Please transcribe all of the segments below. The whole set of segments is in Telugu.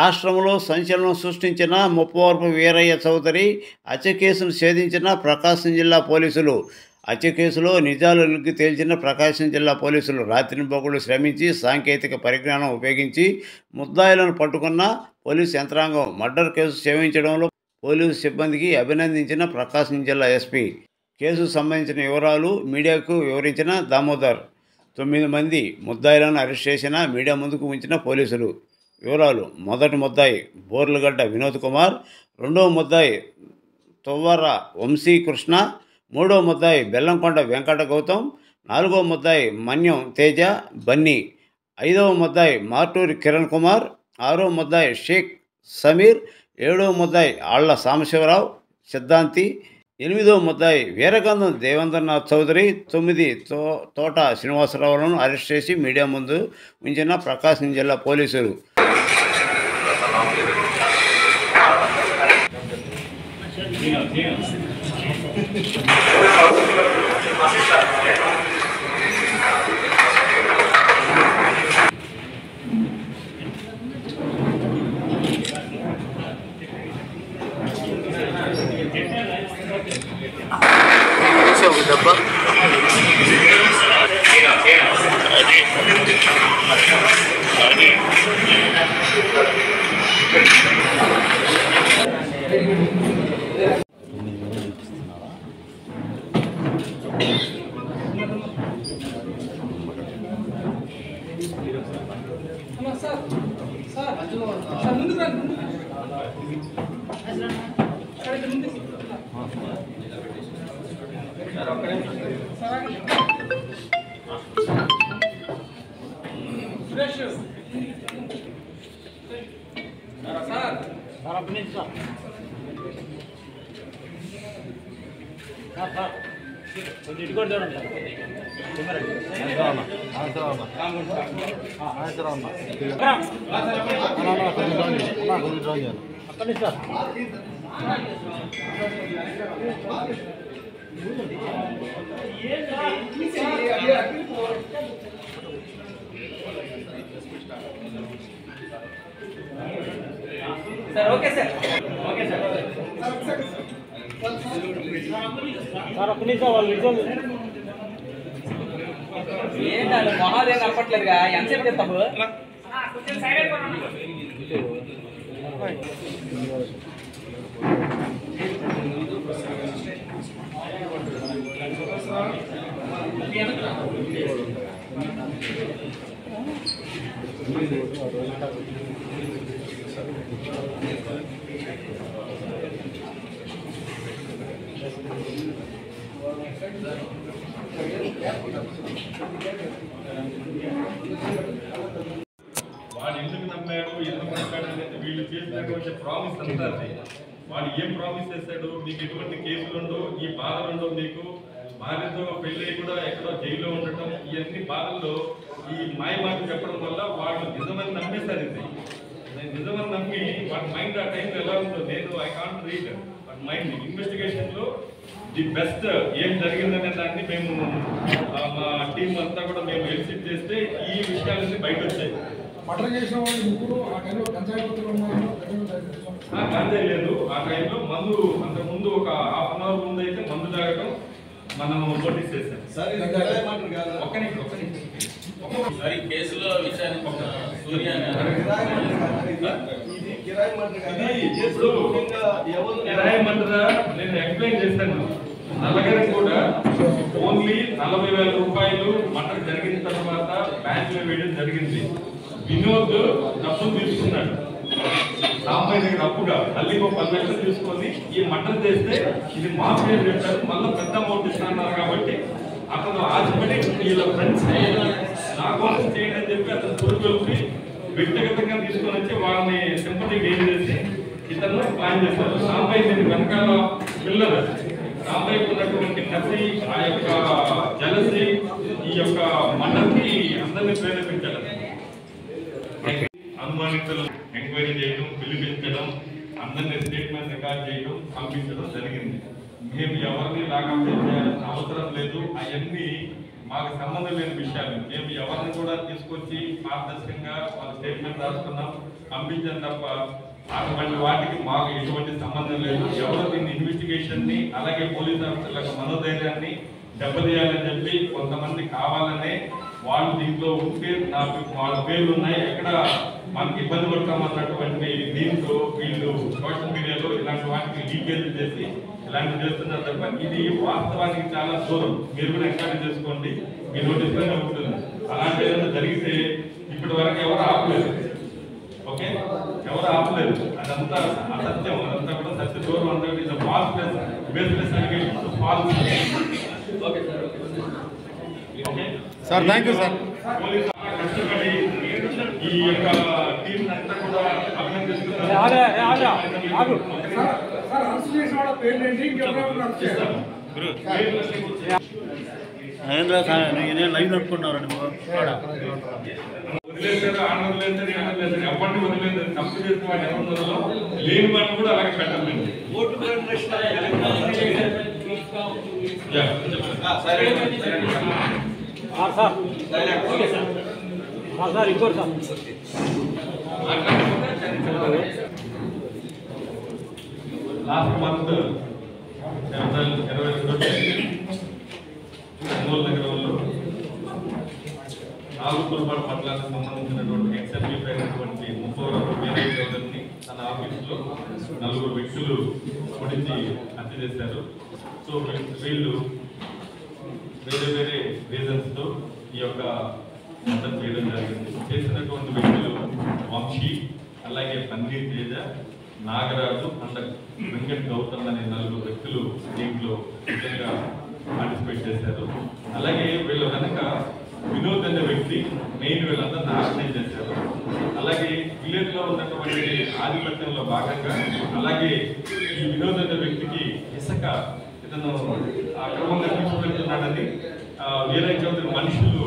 రాష్ట్రంలో సంచలనం సృష్టించిన ముప్పవరపు వీరయ్య చౌదరి హత్య కేసును ఛేదించిన ప్రకాశం జిల్లా పోలీసులు. హత్య కేసులో నిజాలు నిగ్గు తేల్చిన ప్రకాశం జిల్లా పోలీసులు రాత్రింబగళ్ళు శ్రమించి సాంకేతిక పరిజ్ఞానం ఉపయోగించి ముద్దాయిలను పట్టుకున్న పోలీసు యంత్రాంగం మర్డర్ కేసు ఛేదించడంలో పోలీసు సిబ్బందికి అభినందించిన ప్రకాశం జిల్లా ఎస్పీ. కేసుకు సంబంధించిన వివరాలు మీడియాకు వివరించిన దామోదర్. 9 మంది ముద్దాయిలను అరెస్ట్ చేసిన మీడియా ముందుకు ఉంచిన పోలీసులు. వివరాలు: మొదటి ముద్దాయి బోర్లగడ్డ వినోద్ కుమార్, రెండవ ముద్దాయి తొవ్వర వంశీకృష్ణ, మూడవ ముద్దాయి బెల్లంకొండ వెంకట గౌతమ్, నాలుగవ ముద్దాయి మన్యం తేజ బన్నీ, ఐదవ ముద్దాయి మార్టూరి కిరణ్ కుమార్, ఆరవ ముద్దాయి షేక్ సమీర్, ఏడవ ముద్దాయి ఆళ్ల సాంబశివరావు సిద్ధాంతి, ఎనిమిదవ ముద్దాయి వీరగంధం దేవేంద్రనాథ్ చౌదరి, 9 తోట శ్రీనివాసరావులను అరెస్ట్ చేసి మీడియా ముందు ఉంచిన ప్రకాశం జిల్లా పోలీసులు. సార్ ఓకే సార్ ఒక్క నిమిషం వాళ్ళు ఏంటంటే మొహాలు ఏం కనపట్లేదుగా ఎంతసేపు చెప్తాము. వాడు ఎందుకు నమ్మాడు, ఎందుకు నమ్మాడు అనేది వీళ్ళు చేసినటువంటి ప్రామిస్ అంతా. వాడు ఏం ప్రామిస్ చేశాడు, మీకు ఎటువంటి కేసులు ఉండవు, ఈ బాధలు ఉండవు, మీకు భార్యతో పెళ్ళి కూడా ఎక్కడో జైల్లో ఉండటం, ఇవన్నీ బాధల్లో ఈ మాయ మాట చెప్పడం వల్ల వాళ్ళు నిజమని నమ్మేశారు. ఇది నిజమని నమ్మి వాడి మైండ్ ఆ టైంలో ఎలా ఉందో ఐ కాంట్ రీడ్ వాడి మైండ్. ఇన్వెస్టిగేషన్లో ది బెస్ట్ ఏం జరిగిందనే దాన్ని మేము మా టీం అంతా కూడా మేము ఎలిసిట్ చేస్తే ఈ విషయాలన్నీ బయట వచ్చాయి. గంజాయి లేదు ఆ టైంలో, మందు అంతకుముందు ఒక హాఫ్ అన్ అవర్ ముందు అయితే మందు తాగడం మనం నోటీస్ చేశాం. కేసులో విషయానికి కిరాయి మంటరా నేను ఎక్స్ప్లెయిన్ చేశాను. నల్లగారి కూడా ఓన్లీ 40,000 రూపాయలు మటర్ జరిగిన తర్వాత బ్యాంకులో వేయడం జరిగింది. వినోద్ డబ్బులు తీసుకున్నాడు సాంబాయి దగ్గర అప్పుగా తల్లికి 10 లక్షలు తీసుకొని ఈ మటర్ చేస్తే ఇది మాఫియా చెప్పారు, మళ్ళీ పెద్ద అమౌంట్ ఇస్తున్నారు కాబట్టి అతను ఆశపడి వీళ్ళ ఫ్రెండ్స్ నా కోసం చేయండి అని చెప్పి అతను పురుగొల్పి వ్యక్తిగతంగా తీసుకొని వచ్చి వాళ్ళని సింపతి గెయిన్ చేసి ఇతను ప్లాన్ చేశారు. సాంబాయి దీని వెనకాల పిల్లలు సాంబాయి ఉన్నటువంటి కసి, ఆ యొక్క జలసి, ఈ యొక్క మటర్కి అందరినీ ప్రేరేపించారు. అనుమానితులు ఎంక్వైరీ చేయడం, పిలిపించడం, అందరినీ స్టేట్మెంట్ రికార్డ్ చేయడం, పంపించడం జరిగింది. మేము ఎవరిని లాకప్ చేయాల్సిన అవసరం లేదు. అవన్నీ మాకు సంబంధం లేని విషయాలు. మేము ఎవరిని కూడా తీసుకొచ్చి పారదర్శకంగా వాళ్ళ స్టేట్మెంట్ రాసుకున్నాం. పంపించాను తప్ప అటువంటి వాటికి మాకు ఎటువంటి సంబంధం లేదు. ఎవరో దీన్ని ఇన్వెస్టిగేషన్ ని అలాగే పోలీస్ ఆఫీసర్లకు మనోధైర్యాన్ని దెబ్బతీయాలని చెప్పి కొంతమంది కావాలనే వాళ్ళు దీంట్లో ఉంటే నాకు వాళ్ళ పేర్లు ఉన్నాయి, ఎక్కడ మనకి ఇబ్బంది పడతామన్నటువంటి దీంతో వీళ్ళు సోషల్ మీడియాలో ఇలాంటి వాటికి లీకేజ్ చేసి ఇలాంటివి చేస్తున్నారు తప్ప ఇది వాస్తవానికి చాలా దూరం. మీరు కూడా ఎంక్వైరీ చేసుకోండి, మీ నోటీస్లోనే ఉంటుంది. అలాంటి ఏదైనా జరిగితే ఇప్పటి వరకు ఎవరు ఆపలేదు. ఓకే, ఎవరు ఆపలేదు. అదంతా అసత్యం, అదంతా కూడా సత్య దూరం అంటే ఇది false plus baseless allegations, false. Okay sir, thank you sir. Police కష్టపడి ఈ యొక్క టీం అంతా కూడా అభినందిస్తున్నారు. లైవ్ నడుపుకున్నారండి వదిలేశారు, ఆనందలేశారు, ఆనందలేశారు, ఎవరిని వదిలేదు. తప్పు చేసిన వాటి ఎవరిలో లేని వాటిని కూడా అలాగే పెట్టాలండి. లాస్ట్ మంత్ ఏప్రిల్ 22 ఒంగోలు నగరంలో నాలుగుపాడు మండలానికి సంబంధించినటువంటి ఎక్స్ఎంపీ అయినటువంటి ముప్పవరపు వీరయ్య చౌదరిని తన ఆఫీసులో 4 వ్యక్తులు పొడిచి హత్య చేశారు. సో వీళ్ళు వేరే వేరే రీజన్స్తో ఈ యొక్క మద్దతు చేయడం జరిగింది. చేసినటువంటి వ్యక్తులు వంశీ, అలాగే పన్నీర్ తేజ, నాగరాజు అండ్ వెంకట్ గౌతమ్ అనే 4 వ్యక్తులు దీంట్లో నిజంగా పార్టిసిపేట్ చేశారు. అలాగే వీళ్ళు కనుక వినోద్ అనే వ్యక్తి మెయిన్ వీళ్ళందరినీ ఆర్గనైజ్ చేశారు. అలాగే విలేజ్ లో ఉన్నటువంటి ఆధిపత్యంలో భాగంగా అలాగే ఈ వినోద్ అనే వ్యక్తికి ఇసుక ఇతను అక్రమంగా తీసుకువెళ్తున్నాడని వీరయ్య చౌదరి మనుషులు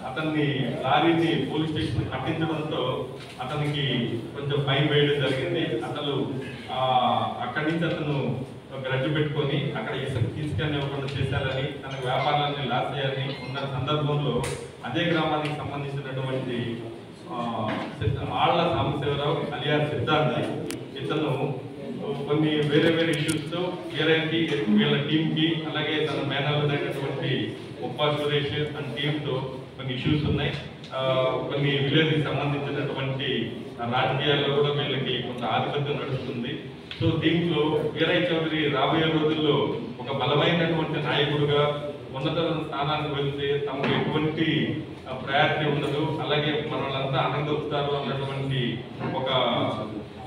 అతన్ని లారీని పోలీస్ స్టేషన్ కట్టించడంతో అతనికి కొంచెం ఫైన్ వేయడం జరిగింది. అతను అక్కడి నుంచి అతను గ్రడ్జు పెట్టుకొని అక్కడ ఇసుక తీసుకొని ఇవ్వకుండా చేశారని, తన వ్యాపారాన్ని లాస్ చేయాలని ఉన్న సందర్భంలో అదే గ్రామానికి సంబంధించినటువంటి ఆళ్ల సాంబశివరావు అలియా సిద్ధాంతి ఇతను కొన్ని వేరే వేరే ఇష్యూస్తో వీరయ్యకి వీళ్ళ టీంకి అలాగే తన మేనల్లుడైనటువంటి ఉప్పా సురేష్ అండ్ టీంతో కొన్ని ఇష్యూస్ ఉన్నాయి. కొన్ని విలేజ్కి సంబంధించినటువంటి రాజకీయాల్లో కూడా వీళ్ళకి కొంత ఆధిపత్యం నడుస్తుంది. సో దీంట్లో వీరయ్య చౌదరి రాబోయే రోజుల్లో ఒక బలమైనటువంటి నాయకుడుగా ఉన్నత స్థానానికి వెళ్తే తమకు ఎటువంటి ప్రయారిటీ ఉండదు, అలాగే మనల్ని ఆనందిస్తారు అన్నటువంటి ఒక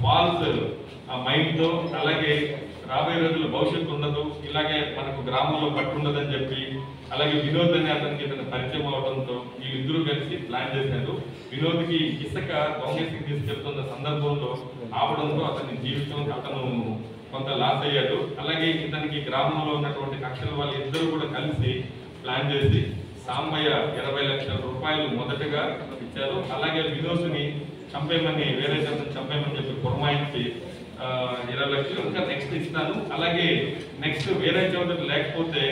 ఫాల్స్ మైండ్తో, అలాగే రాబోయే రోజుల్లో భవిష్యత్తు ఉండదు, ఇలాగే మనకు గ్రామంలో పట్టుండదని చెప్పి, అలాగే వినోద్ అని అతనికి ఇతను పరిచయం అవడంతో వీళ్ళిద్దరూ కలిసి ప్లాన్ చేశారు. వినోద్కి ఇసుక దొంగేసి తీసుకెళ్తున్న సందర్భంలో ఆపడంతో అతని జీవితం అతను కొంత లాస్ అయ్యాడు. అలాగే ఇతనికి గ్రామంలో ఉన్నటువంటి కక్షల వాళ్ళు ఇద్దరు కూడా కలిసి ప్లాన్ చేసి సాంబయ్య 20 లక్షల రూపాయలు మొదటగా ఇచ్చారు. అలాగే వినోద్ని చంపేయమని వేరే చంపేయమని చెప్పి పురమాయించి 20 లక్షలు ఇంకా నెక్స్ట్ ఇస్తాను, అలాగే నెక్స్ట్ వేరే చౌదరి లేకపోతే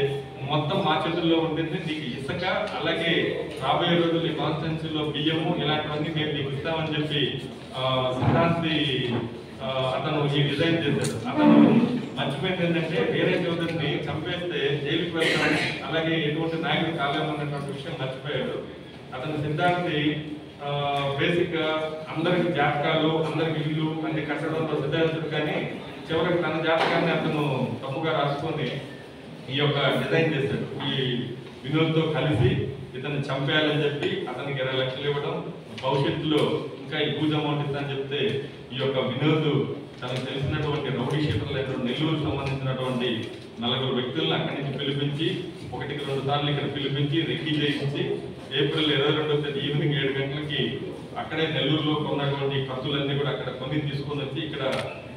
మొత్తం మా చేతుల్లో ఉంటుంది, నీకు ఇసుక అలాగే రాబోయే రోజుల్లో ఈ కాన్స్టిట్యున్సీలో బియ్యము ఇలాంటివన్నీ మేము నీకు ఇస్తామని చెప్పి సిద్ధాంతి అతను ఈ డిజైన్ చేశాడు. అతను మర్చిపోయింది ఏంటంటే వేరే చౌదరిని చంపేస్తే జైలుకి వెళ్తాడు, అలాగే ఎటువంటి నాయకుడు కాలేమన్నటువంటి విషయం మర్చిపోయాడు. అతను సిద్ధాంతి బేసిక్ గా అందరికి జాతకాలు అందరికి ఇల్లు అన్ని కట్టడంలో సిద్ధాంతుడు, కానీ చివరికి తన జాతకాన్ని అతను తప్పుగా రాసుకొని ఈ యొక్క డిజైన్ చేశాడు. ఈ వినోద్తో కలిసి ఇతను చంపేయాలని చెప్పి అతనికి 20 లక్షలు ఇవ్వడం, భవిష్యత్తులో ఇంకా ఎక్కువ అమౌంట్ ఇస్తానని చెప్తే ఈ యొక్క వినోద్ తనకు తెలిసినటువంటి రౌడీ షీటర్లు నెల్లూరు సంబంధించినటువంటి 4 వ్యక్తులను అక్కడి నుంచి పిలిపించి 1-2 సార్లు ఇక్కడ పిలిపించి రెక్కీ చేయించి ఏప్రిల్ 22వ తేదీ ఈవినింగ్ 7 గంటలకి అక్కడే నెల్లూరులో ఉన్నటువంటి ఖర్చులన్నీ కూడా అక్కడ కొన్ని తీసుకొని వచ్చి ఇక్కడ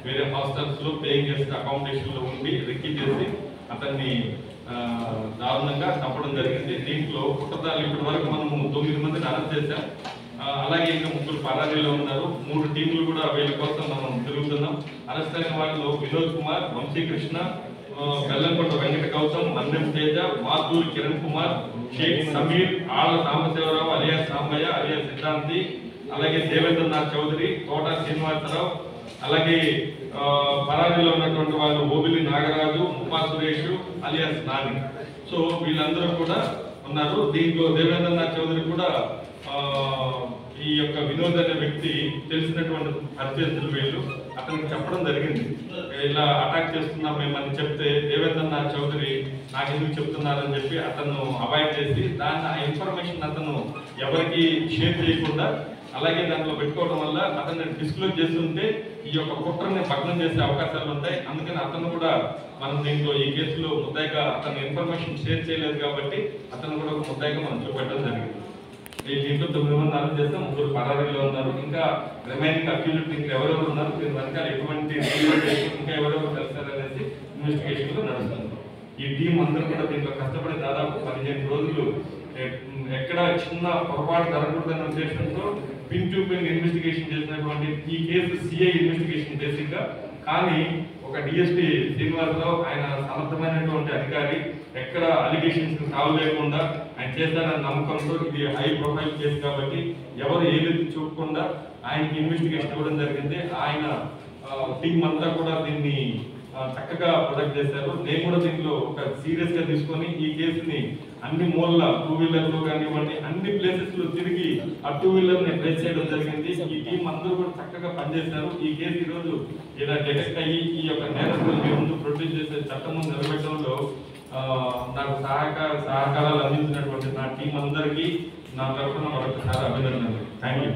వేరే హాస్టల్స్ లో పేయింగ్ గెస్ట్ అకామిడేషన్ లో ఉండి రెక్కీ చేసి అతన్ని దారుణంగా చంపడం జరిగింది. దీంట్లో కుట్రదారులు ఇప్పటి వరకు మనము 9 మందిని అరెస్ట్ చేశాం. అలాగే ఇంకా 3 పరారీలో ఉన్నారు. 3 టీంలు కూడా వీళ్ళ కోసం మనం తిరుగుతున్నాం. అరెస్ట్ అయిన వాళ్ళు వినోద్ కుమార్, వంశీకృష్ణ, బెల్లంకొండ వెంకట గౌతమ్, మన్నెం తేజ, మాతూరి కిరణ్ కుమార్, షేక్ సమీర్, ఆళ్ల సాంబశివరావు అలియా సాంబయ్య అలియా సిద్ధాంతి, అలాగే దేవేంద్రనాథ్ చౌదరి, తోట శ్రీనివాసరావు, అలాగే పరారీలో ఉన్నటువంటి వాళ్ళు ఓబిలి నాగరాజు, ముప్పా సురేష్ అలియాస్ నాని. సో వీళ్ళందరూ కూడా ఉన్నారు. దీంట్లో దేవేంద్రనాథ్ చౌదరి కూడా ఈ యొక్క వినోద్ అనే వ్యక్తి తెలిసినటువంటి పరిచయస్తులు వీళ్ళు అతనికి చెప్పడం జరిగింది, ఇలా అటాక్ చేస్తున్నాం మేమని చెప్తే దేవేంద్రనాథ్ చౌదరి నాకు ఎందుకు చెప్తున్నారని చెప్పి అతను అవాయిడ్ చేసి ఆ ఇన్ఫర్మేషన్ అతను ఎవరికి షేర్ చేయకుండా అలాగే దాంట్లో పెట్టుకోవడం వల్ల అతన్ని డిస్క్లోజ్ చేస్తుంటే ఈ యొక్క కుట్రని భగ్నం చేసే అవకాశాలు ఉంటాయి. అందుకని అతను కూడా మనం దీంట్లో ఈ కేసులో ముద్దాయిగా అతను ఇన్ఫర్మేషన్ షేర్ చేయలేదు కాబట్టి అతను కూడా ఒక ముద్దాయిగా మనం చూపెట్టడం జరిగింది. దీంట్లో 9 మంది అరెస్ట్ చేస్తే 3 పరారీలో ఉన్నారు. ఇంకా రిమైనింగ్ అక్యూజ్డ్ ఇంకా ఎవరెవరు ఉన్నారు, దీని వెనకాల ఎటువంటి ఇంకా ఎవరెవరు తెలుస్తారనేసి ఇన్వెస్టిగేషన్ లో నడుస్తుంది. ఈ టీం అందరూ కూడా దీంట్లో కష్టపడి దాదాపు 15 రోజులు ఎక్కడ చిన్న పొరపాటు జరగకూడదనే ఉద్దేశంతో పిన్ టు పిన్ ఇన్వెస్టిగేషన్ చేసినటువంటి ఈ కేసు సిఐ ఇన్వెస్టిగేషన్ బేసిక్గా. కానీ ఒక డిఎస్పీ శ్రీనివాసరావు ఆయన సమర్థమైనటువంటి అధికారి, ఎక్కడ అలిగేషన్స్ తావు లేకుండా ఆయన చేస్తారన్న నమ్మకంతో ఇది హై ప్రొఫైల్ కేసు కాబట్టి ఎవరు ఏది చూడకుండా ఆయనకి ఇన్వెస్టిగేషన్ ఇవ్వడం జరిగింది. ఆయన టీం అంతా కూడా దీన్ని చక్కగా ప్రొడక్ట్ చేశారు. నేను కూడా దీంట్లో ఒక సీరియస్ గా తీసుకొని ఈ కేసుని అన్ని మూలల 2 వీలర్లు కానివ్వండి అన్ని ప్లేసెస్ లో తిరిగి ఆ 2 వీలర్ ని ట్రేస్ చేయడం జరిగింది. ఈ టీం అందరూ కూడా చక్కగా పనిచేశారు. ఈ కేసు ఈ రోజు ఇలా డిటెక్ట్ అయ్యి ఈ యొక్క నేరస్తులను ముందు ప్రొడ్యూస్ చేసే చట్టం ముందు నిలబెట్టడంలో నాకు సహకారాలు అందించినటువంటి నా టీం అందరికీ నా తరఫున మరొకసారి అభినందనలు. Thank you.